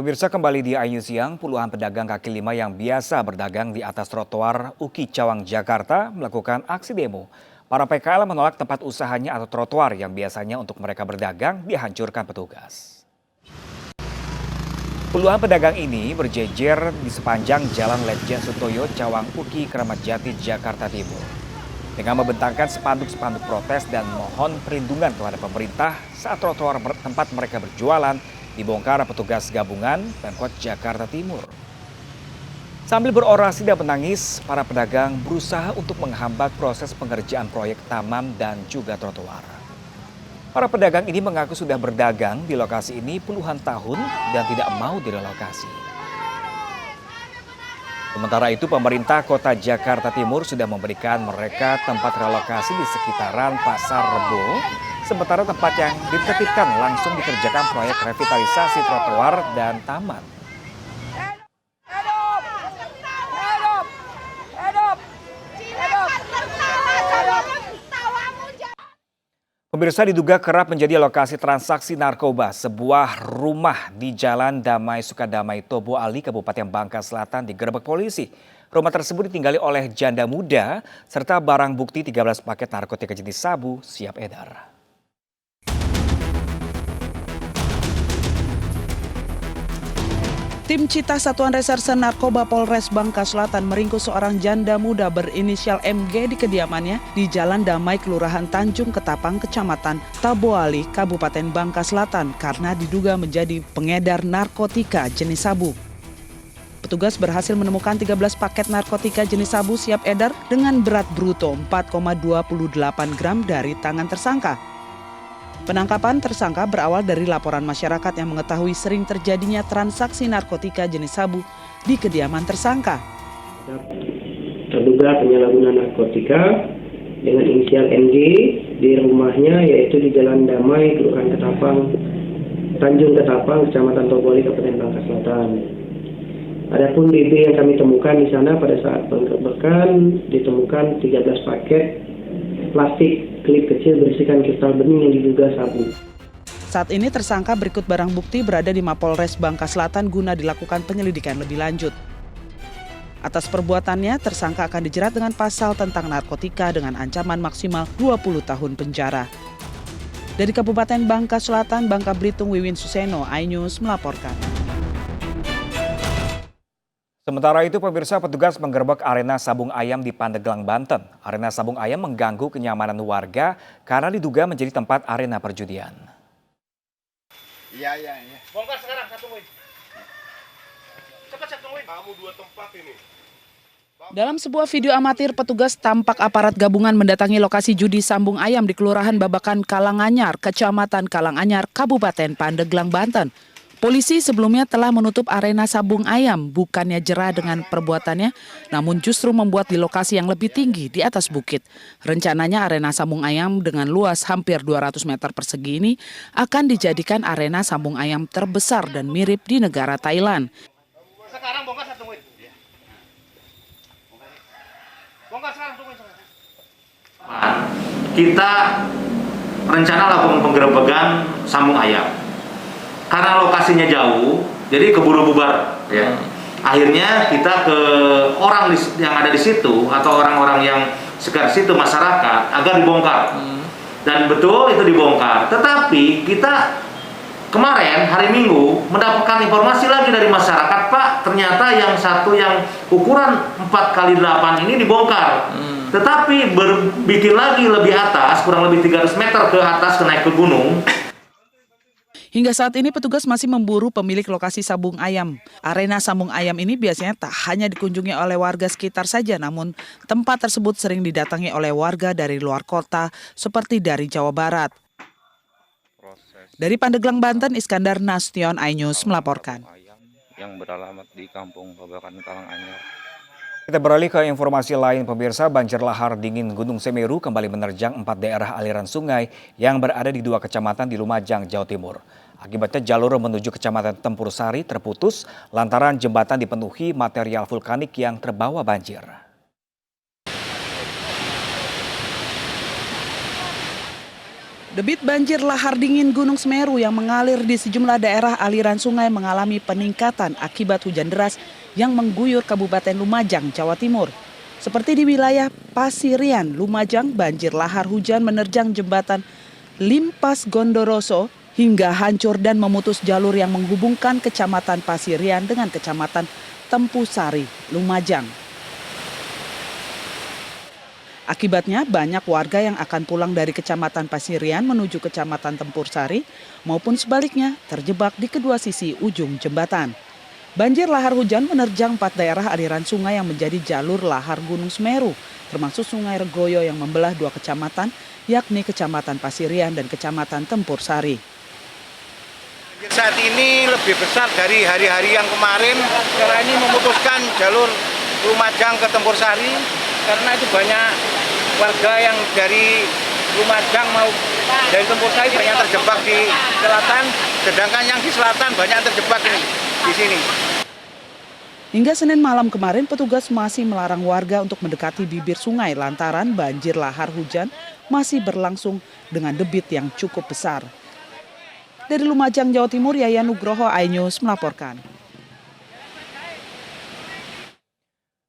Pemirsa, kembali di iNews Siang, puluhan pedagang kaki lima yang biasa berdagang di atas trotoar Uki Cawang, Jakarta melakukan aksi demo. Para PKL menolak tempat usahanya atau trotoar yang biasanya untuk mereka berdagang dihancurkan petugas. Puluhan pedagang ini berjejer di sepanjang Jalan Ledjen Sutoyo, Cawang Uki, Kramat Jati, Jakarta Timur. Dengan membentangkan spanduk-spanduk protes dan mohon perlindungan kepada pemerintah saat trotoar tempat mereka berjualan dibongkar petugas gabungan Pemkot Jakarta Timur. Sambil berorasi dan menangis, para pedagang berusaha untuk menghambat proses pengerjaan proyek taman dan juga trotoar. Para pedagang ini mengaku sudah berdagang di lokasi ini puluhan tahun dan tidak mau direlokasi. Sementara itu, pemerintah Kota Jakarta Timur sudah memberikan mereka tempat relokasi di sekitaran Pasar Rebo, sementara tempat yang ditertibkan langsung dikerjakan proyek revitalisasi trotoar dan taman. Pemirsa, diduga kerap menjadi lokasi transaksi narkoba, sebuah rumah di Jalan Damai Sukadamai, Tobo Ali, Kabupaten Bangka Selatan digerebek polisi. Rumah tersebut ditinggali oleh janda muda serta barang bukti 13 paket narkotika jenis sabu siap edar. Tim Cita Satuan Reserse Narkoba Polres Bangka Selatan meringkus seorang janda muda berinisial MG di kediamannya di Jalan Damai, Kelurahan Tanjung Ketapang, Kecamatan Taboali, Kabupaten Bangka Selatan karena diduga menjadi pengedar narkotika jenis sabu. Petugas berhasil menemukan 13 paket narkotika jenis sabu siap edar dengan berat bruto 4,28 gram dari tangan tersangka. Penangkapan tersangka berawal dari laporan masyarakat yang mengetahui sering terjadinya transaksi narkotika jenis sabu di kediaman tersangka. Terduga penyalahguna narkotika dengan inisial NG di rumahnya yaitu di Jalan Damai, Kelurahan Ketapang, Tanjung Ketapang, Kecamatan Toboli, Kabupaten Bangka Selatan. Adapun BB yang kami temukan di sana pada saat penggerbekan ditemukan 13 paket plastik klip kecil berisikan kristal bening yang diduga sabu. Saat ini tersangka berikut barang bukti berada di Mapolres Bangka Selatan guna dilakukan penyelidikan lebih lanjut. Atas perbuatannya, tersangka akan dijerat dengan pasal tentang narkotika dengan ancaman maksimal 20 tahun penjara. Dari Kabupaten Bangka Selatan, Bangka Belitung, Wiwin Suseno, iNews melaporkan. Sementara itu, pemirsa, petugas menggerebek arena sabung ayam di Pandeglang, Banten. Arena sabung ayam mengganggu kenyamanan warga karena diduga menjadi tempat arena perjudian. Iya. Bongkar sekarang, satu win. Cepat satu win. Kamu dua tempat ini. Dalam sebuah video amatir, petugas tampak aparat gabungan mendatangi lokasi judi sambung ayam di Kelurahan Babakan, Kalanganyar, Kecamatan Kalanganyar, Kabupaten Pandeglang, Banten. Polisi sebelumnya telah menutup arena sabung ayam, bukannya jera dengan perbuatannya, namun justru membuat di lokasi yang lebih tinggi di atas bukit. Rencananya arena sabung ayam dengan luas hampir 200 meter persegi ini akan dijadikan arena sabung ayam terbesar dan mirip di negara Thailand. Sekarang bongkar satu win. Bongkar sekarang tungguin. Kita rencana lakukan penggerebekan sambung ayam. Karena lokasinya jauh, jadi keburu bubar. Ya. Akhirnya kita ke orang yang ada di situ atau orang-orang yang sekitar situ, masyarakat, agar dibongkar. Dan betul itu dibongkar. Tetapi kita kemarin hari Minggu mendapatkan informasi lagi dari masyarakat, Pak, ternyata yang satu yang ukuran 4x8 ini dibongkar. Tetapi bikin lagi lebih atas, kurang lebih 300 meter ke atas, naik ke gunung. Hingga saat ini petugas masih memburu pemilik lokasi sabung ayam. Arena sabung ayam ini biasanya tak hanya dikunjungi oleh warga sekitar saja, namun tempat tersebut sering didatangi oleh warga dari luar kota seperti dari Jawa Barat. Dari Pandeglang, Banten, Iskandar Nasution, iNews melaporkan. Yang beralamat di Kampung Babakan, Kalanganyar. Kita beralih ke informasi lain, pemirsa. Banjir lahar dingin Gunung Semeru kembali menerjang 4 daerah aliran sungai yang berada di 2 kecamatan di Lumajang, Jawa Timur. Akibatnya jalur menuju Kecamatan Tempur Sari terputus lantaran jembatan dipenuhi material vulkanik yang terbawa banjir. Debit banjir lahar dingin Gunung Semeru yang mengalir di sejumlah daerah aliran sungai mengalami peningkatan akibat hujan deras yang mengguyur Kabupaten Lumajang, Jawa Timur. Seperti di wilayah Pasirian, Lumajang, banjir lahar hujan menerjang jembatan Limpas Gondoroso hingga hancur dan memutus jalur yang menghubungkan Kecamatan Pasirian dengan Kecamatan Tempusari, Lumajang. Akibatnya banyak warga yang akan pulang dari Kecamatan Pasirian menuju Kecamatan Tempursari maupun sebaliknya terjebak di kedua sisi ujung jembatan. Banjir lahar hujan menerjang 4 daerah aliran sungai yang menjadi jalur lahar Gunung Semeru, termasuk Sungai Regoyo yang membelah 2 kecamatan, yakni Kecamatan Pasirian dan Kecamatan Tempursari. Saat ini lebih besar dari hari-hari yang kemarin karena ini memutuskan jalur Lumajang ke Tempursari karena itu banyak warga yang dari Lumajang mau dari Tempursari banyak terjebak di selatan, sedangkan yang di selatan banyak terjebak di sini. Hingga Senin malam kemarin petugas masih melarang warga untuk mendekati bibir sungai lantaran banjir lahar hujan masih berlangsung dengan debit yang cukup besar. Dari Lumajang, Jawa Timur, Yayan Nugroho, iNews melaporkan.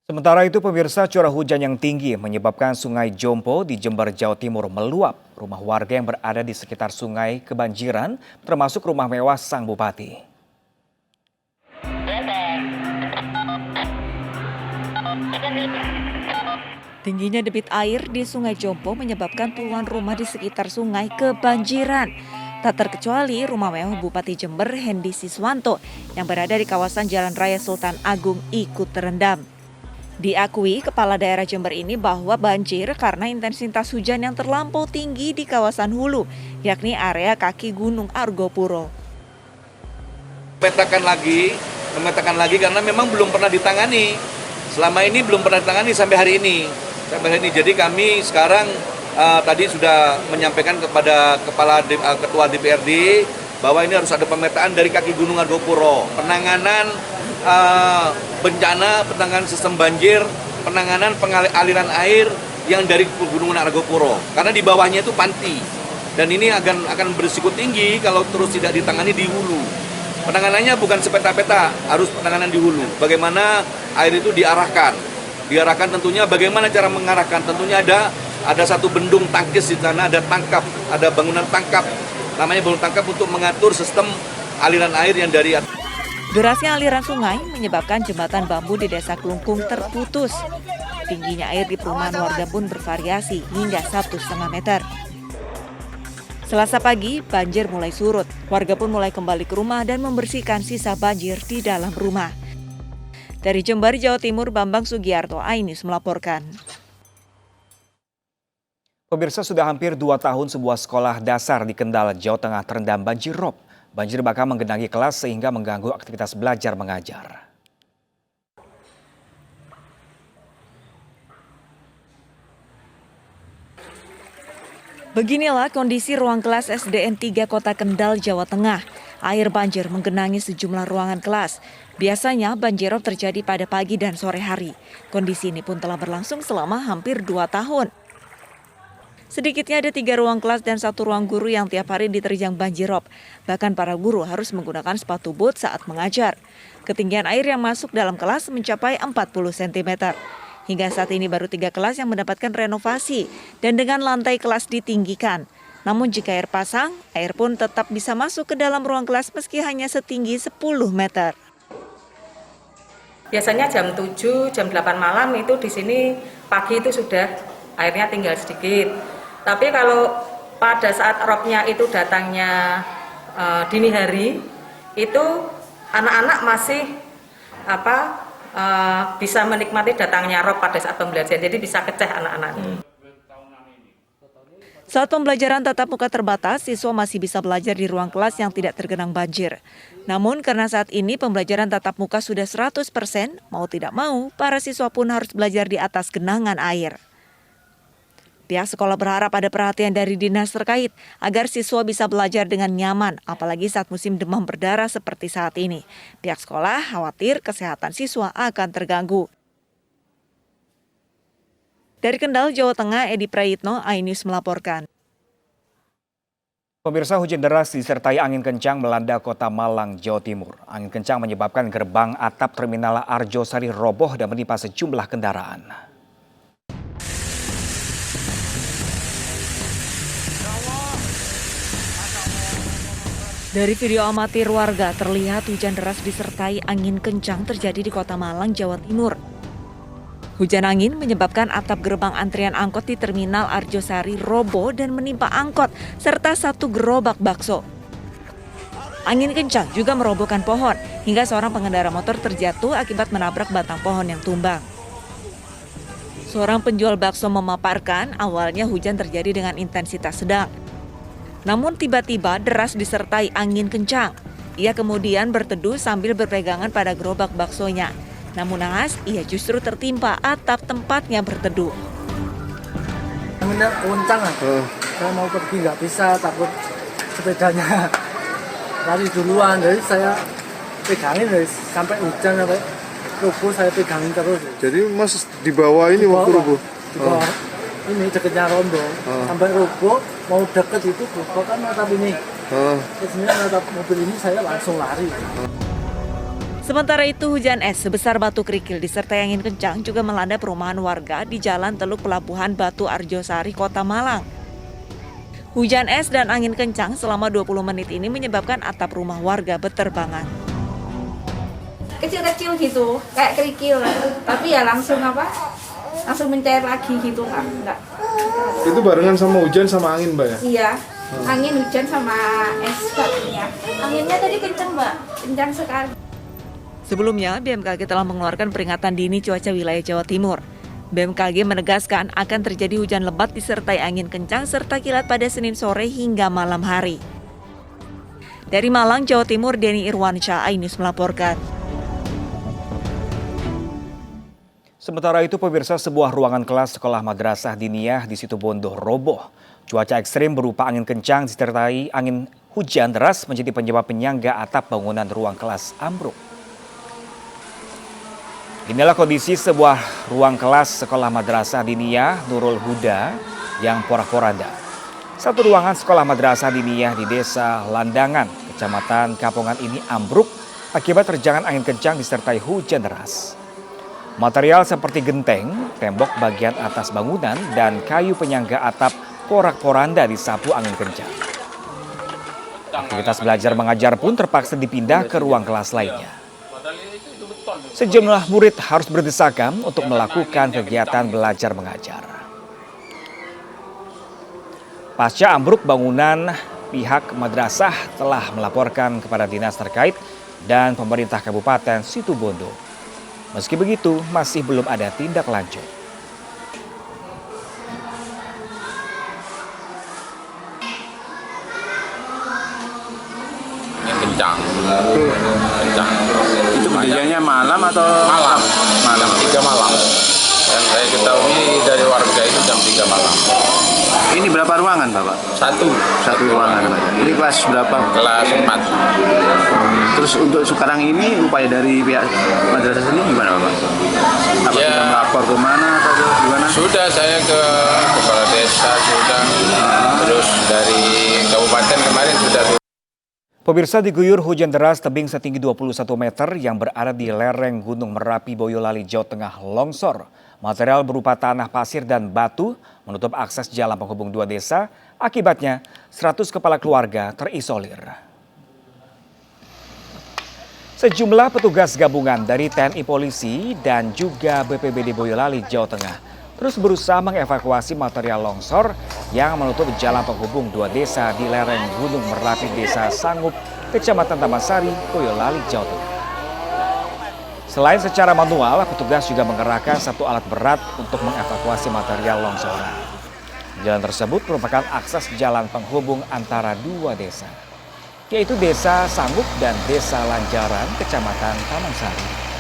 Sementara itu pemirsa, curah hujan yang tinggi menyebabkan Sungai Jompo di Jember, Jawa Timur meluap. Rumah warga yang berada di sekitar sungai kebanjiran, termasuk rumah mewah sang bupati. Tingginya debit air di Sungai Jompo menyebabkan puluhan rumah di sekitar sungai kebanjiran. Tak terkecuali rumah mewah Bupati Jember Hendy Siswanto yang berada di kawasan Jalan Raya Sultan Agung ikut terendam. Diakui kepala daerah Jember ini bahwa banjir karena intensitas hujan yang terlampau tinggi di kawasan hulu, yakni area kaki Gunung Argopuro. Memetakan lagi karena memang belum pernah ditangani. Selama ini belum pernah ditangani sampai hari ini. Jadi kami sekarang tadi sudah menyampaikan kepada ketua DPRD bahwa ini harus ada pemetaan dari kaki Gunung Argopuro, penanganan bencana, penanganan sistem banjir, penanganan aliran air yang dari Gunung Argopuro. Karena di bawahnya itu panti dan ini akan berisiko tinggi kalau terus tidak ditangani di hulu. Penanganannya bukan sepeta-peta, harus penanganan di hulu. Bagaimana air itu diarahkan tentunya bagaimana cara mengarahkan, tentunya ada satu bendung tangkis di sana, ada bangunan tangkap, namanya bangunan tangkap untuk mengatur sistem aliran air yang dari atas. Derasnya aliran sungai menyebabkan jembatan bambu di Desa Klungkung terputus. Tingginya air di perumahan warga pun bervariasi hingga 1,5 meter. Selasa pagi, banjir mulai surut. Warga pun mulai kembali ke rumah dan membersihkan sisa banjir di dalam rumah. Dari Jember, Jawa Timur, Bambang Sugiarto, iNews melaporkan. Pemirsa, sudah hampir 2 tahun sebuah sekolah dasar di Kendal, Jawa Tengah terendam banjir rob. Banjir bahkan menggenangi kelas sehingga mengganggu aktivitas belajar mengajar. Beginilah kondisi ruang kelas SDN 3 Kota Kendal, Jawa Tengah. Air banjir menggenangi sejumlah ruangan kelas. Biasanya banjir rob terjadi pada pagi dan sore hari. Kondisi ini pun telah berlangsung selama hampir 2 tahun. Sedikitnya ada 3 ruang kelas dan 1 ruang guru yang tiap hari diterjang banjir rob. Bahkan para guru harus menggunakan sepatu boot saat mengajar. Ketinggian air yang masuk dalam kelas mencapai 40 cm. Hingga saat ini baru 3 kelas yang mendapatkan renovasi dan dengan lantai kelas ditinggikan. Namun jika air pasang, air pun tetap bisa masuk ke dalam ruang kelas meski hanya setinggi 10 meter. Biasanya jam 7, jam 8 malam itu di sini pagi itu sudah airnya tinggal sedikit. Tapi kalau pada saat robnya itu datangnya dini hari, itu anak-anak masih bisa menikmati datangnya rob pada saat pembelajaran. Jadi bisa keceh anak-anak. Saat pembelajaran tatap muka terbatas, siswa masih bisa belajar di ruang kelas yang tidak tergenang banjir. Namun karena saat ini pembelajaran tatap muka sudah 100%, mau tidak mau, para siswa pun harus belajar di atas genangan air. Pihak sekolah berharap ada perhatian dari dinas terkait agar siswa bisa belajar dengan nyaman, apalagi saat musim demam berdarah seperti saat ini. Pihak sekolah khawatir kesehatan siswa akan terganggu. Dari Kendal, Jawa Tengah, Edi Prayitno, iNews melaporkan. Pemirsa, hujan deras disertai angin kencang melanda kota Malang, Jawa Timur. Angin kencang menyebabkan gerbang atap terminal Arjosari roboh dan menimpa sejumlah kendaraan. Dari video amatir warga terlihat hujan deras disertai angin kencang terjadi di kota Malang, Jawa Timur. Hujan angin menyebabkan atap gerbang antrian angkot di terminal Arjosari roboh dan menimpa angkot serta satu gerobak bakso. Angin kencang juga merobohkan pohon hingga seorang pengendara motor terjatuh akibat menabrak batang pohon yang tumbang. Seorang penjual bakso memaparkan awalnya hujan terjadi dengan intensitas sedang. Namun tiba-tiba deras disertai angin kencang. Ia kemudian berteduh sambil berpegangan pada gerobak baksonya. Namun naas, ia justru tertimpa atap tempatnya berteduh. Anginnya kencang, saya mau pergi nggak bisa, takut sepedanya lari duluan. Jadi saya pegangin sampai hujan, sampai rubuh saya pegangin terus. Jadi Mas di bawah ini waktu rubuh? Di bawah ini deketnya rombong, sampai rubuh mau deket itu rubuh kan atap ini. Sebenarnya atap mobil ini saya langsung lari. Sementara itu hujan es sebesar batu kerikil disertai angin kencang juga melanda perumahan warga di Jalan Teluk Pelabuhan Batu Arjosari, Kota Malang. Hujan es dan angin kencang selama 20 menit ini menyebabkan atap rumah warga berterbangan. Kecil-kecil gitu, kayak kerikil, tapi ya langsung mencair lagi gitu, enggak. Itu barengan sama hujan sama angin, Mbak ya? Iya, angin, hujan sama es ya. Anginnya tadi kencang, Mbak, kencang sekali. Sebelumnya, BMKG telah mengeluarkan peringatan dini cuaca wilayah Jawa Timur. BMKG menegaskan akan terjadi hujan lebat disertai angin kencang serta kilat pada Senin sore hingga malam hari. Dari Malang, Jawa Timur, Denny Irwansyah, iNews melaporkan. Sementara itu, pemirsa, sebuah ruangan kelas sekolah madrasah diniyah di Situbondo roboh. Cuaca ekstrim berupa angin kencang disertai angin hujan deras menjadi penyebab penyangga atap bangunan ruang kelas ambruk. Inilah kondisi sebuah ruang kelas sekolah madrasah diniyah Nurul Huda yang porak-poranda. Satu ruangan sekolah madrasah diniyah di Desa Landangan, Kecamatan Kapongan ini ambruk akibat terjangan angin kencang disertai hujan deras. Material seperti genteng, tembok bagian atas bangunan, dan kayu penyangga atap porak-poranda disapu angin kencang. Aktivitas belajar mengajar pun terpaksa dipindah ke ruang kelas lainnya. Sejumlah murid harus berdesakan untuk melakukan kegiatan belajar mengajar. Pasca ambruk bangunan, pihak madrasah telah melaporkan kepada dinas terkait dan pemerintah Kabupaten Situbondo. Meski begitu, masih belum ada tindak lanjut. Kencang. Itu kejadiannya malam atau malam? Malam 3 malam. Yang saya ketahui dari warga itu jam 3 malam. Ini berapa ruangan, Bapak? Satu ruangan. Ini kelas berapa? Kelas 4. Terus untuk sekarang ini upaya dari pihak madrasah sendiri gimana, Bapak? Apa Ya, sudah melapor ke mana atau gimana? Sudah saya ke kepala desa sudah. Terus dari kabupaten kemarin sudah. Pemirsa, diguyur hujan deras tebing setinggi 21 meter yang berada di lereng Gunung Merapi, Boyolali, Jawa Tengah longsor. Material berupa tanah, pasir, dan batu menutup akses jalan penghubung dua desa. Akibatnya, 100 kepala keluarga terisolir. Sejumlah petugas gabungan dari TNI Polisi dan juga BPBD Boyolali, Jawa Tengah terus berusaha mengevakuasi material longsor yang menutup jalan penghubung dua desa di lereng Gunung Merapi, Desa Sangup, Kecamatan Tamasari, Boyolali, Jawa Tengah. Selain secara manual, petugas juga mengerahkan satu alat berat untuk mengevakuasi material longsoran. Jalan tersebut merupakan akses jalan penghubung antara dua desa, yaitu Desa Sangup dan Desa Lanjaran, Kecamatan Tamasari.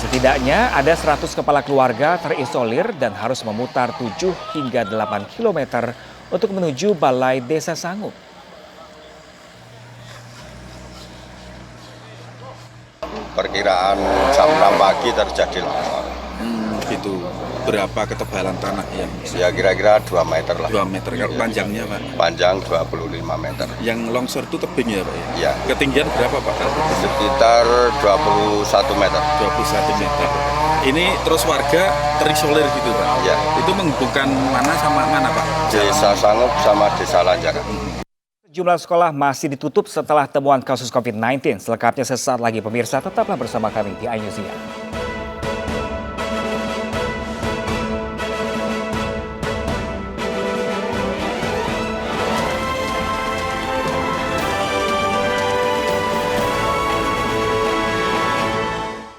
Setidaknya ada 100 kepala keluarga terisolir dan harus memutar 7 hingga 8 km untuk menuju Balai Desa Sangup. Perkiraan jam 6 pagi terjadi longsor. itu berapa ketebalan tanah yang? Ya kira-kira 2 meter lah. 2 meter. Kalau panjangnya Pak? Panjang 25 meter. Yang longsor itu tebing ya Pak? Ya. Ketinggian berapa Pak? Sekitar 21 meter. 21 meter. Ini terus warga terisolir gitu Pak? Ya. Itu menghubungkan mana sama mana Pak? Desa Sangup sama Desa Lanjaran. Sejumlah sekolah masih ditutup setelah temuan kasus COVID-19. Selengkapnya sesaat lagi pemirsa, tetaplah bersama kami di iNews Siang.